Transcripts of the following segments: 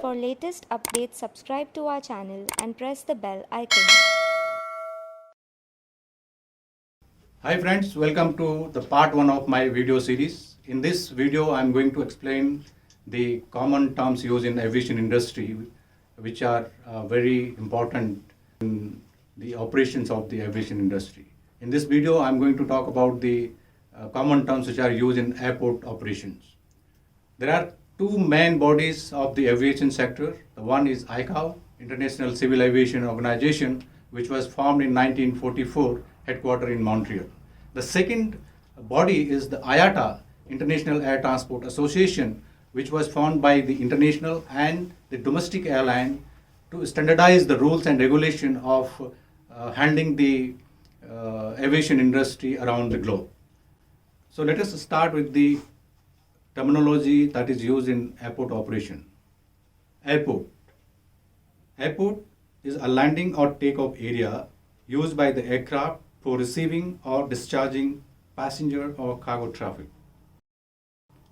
For latest updates, subscribe to our channel and press the bell icon. Hi friends, welcome to the part 1 of my video series. In this video, I am going to explain the common terms used in aviation industry which are very important in the operations of the aviation industry. In this video, I am going to talk about the common terms which are used in airport operations. There are two main bodies of the aviation sector. The one is ICAO, International Civil Aviation Organization, which was formed in 1944, headquartered in Montreal. The second body is the IATA, International Air Transport Association, which was formed by the international and the domestic airline to standardize the rules and regulation of handling the aviation industry around the globe. So let us start with the terminology that is used in airport operation. Airport. Airport is a landing or takeoff area used by the aircraft for receiving or discharging passenger or cargo traffic.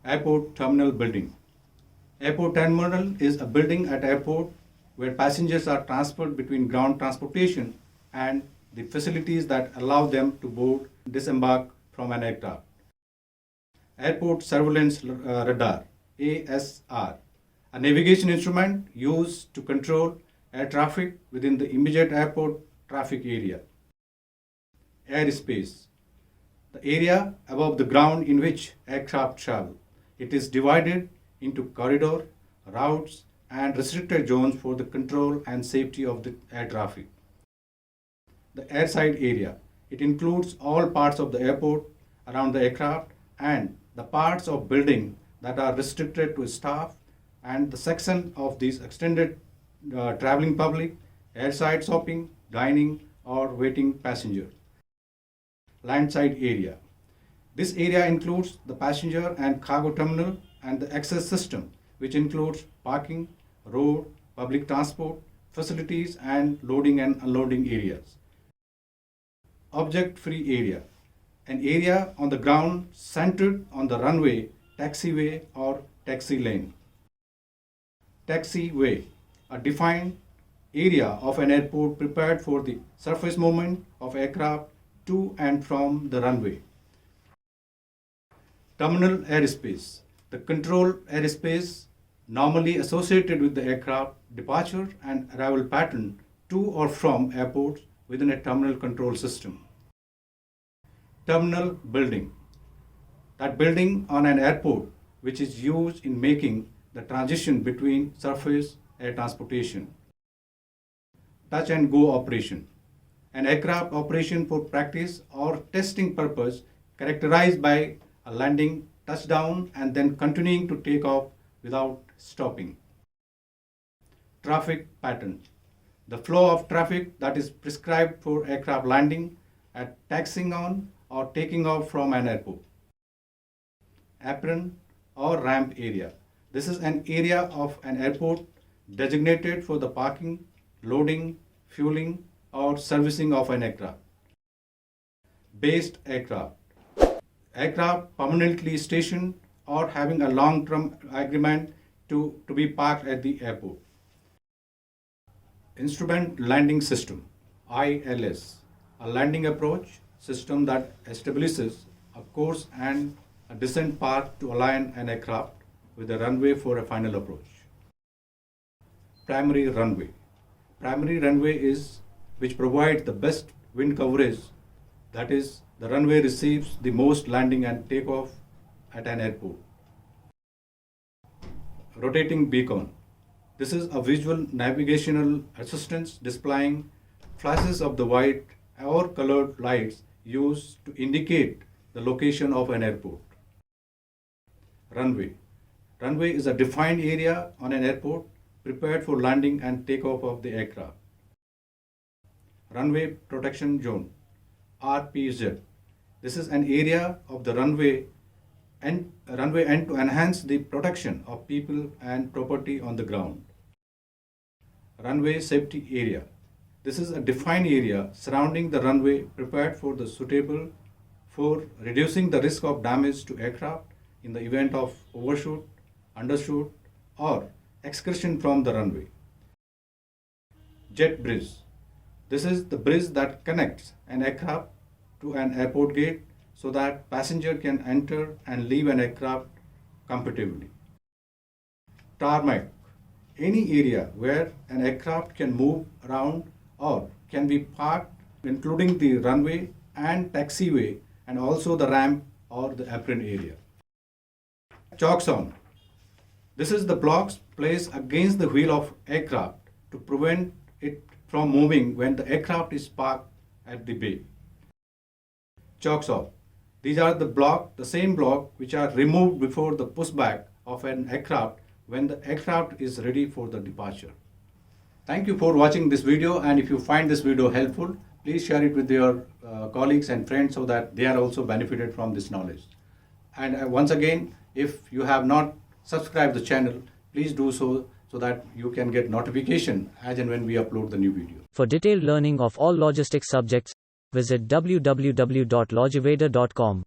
Airport terminal building. Airport terminal is a building at airport where passengers are transferred between ground transportation and the facilities that allow them to board, disembark from an aircraft. Airport Surveillance Radar, ASR, a navigation instrument used to control air traffic within the immediate airport traffic area. Airspace, the area above the ground in which aircraft travel. It is divided into corridor, routes, and restricted zones for the control and safety of the air traffic. The airside area, it includes all parts of the airport around the aircraft and the parts of building that are restricted to staff and the section of these extended traveling public, airside shopping, dining or waiting passengers. Landside area. This area includes the passenger and cargo terminal and the access system, which includes parking, road, public transport, facilities and loading and unloading areas. Object-free area. An area on the ground centered on the runway, taxiway or taxi lane. Taxiway, a defined area of an airport prepared for the surface movement of aircraft to and from the runway. Terminal airspace, the controlled airspace normally associated with the aircraft departure and arrival pattern to or from airports within a terminal control system. Terminal building, that building on an airport which is used in making the transition between surface air transportation. Touch and go operation, an aircraft operation for practice or testing purpose characterized by a landing, touchdown and then continuing to take off without stopping. Traffic pattern, the flow of traffic that is prescribed for aircraft landing, at taxiing on or taking off from an airport. Apron or ramp area. This is an area of an airport designated for the parking, loading, fueling or servicing of an aircraft. Based aircraft. Aircraft permanently stationed or having a long-term agreement to be parked at the airport. Instrument Landing System, ILS, a landing approach system that establishes a course and a descent path to align an aircraft with the runway for a final approach. Primary runway. Primary runway is which provides the best wind coverage, that is, the runway receives the most landing and takeoff at an airport. Rotating beacon. This is a visual navigational assistance displaying flashes of the white or colored lights used to indicate the location of an airport. Runway. Runway is a defined area on an airport prepared for landing and takeoff of the aircraft. Runway Protection Zone, RPZ. This is an area of the runway end to enhance the protection of people and property on the ground. Runway Safety Area. This is a defined area surrounding the runway prepared for the suitable for reducing the risk of damage to aircraft in the event of overshoot, undershoot, or excursion from the runway. Jet bridge. This is the bridge that connects an aircraft to an airport gate so that passenger can enter and leave an aircraft comfortably. Tarmac. Any area where an aircraft can move around or can be parked, including the runway and taxiway and also the ramp or the apron area. Choke zone. This is the blocks placed against the wheel of aircraft to prevent it from moving when the aircraft is parked at the bay. Chokes off. These are the same block which are removed before the pushback of an aircraft when the aircraft is ready for the departure. Thank you for watching this video, and if you find this video helpful, please share it with your colleagues and friends so that they are also benefited from this knowledge. And once again, if you have not subscribed the channel, please do so that you can get notification as and when we upload the new video. For detailed learning of all logistics subjects, visit www.logiveda.com.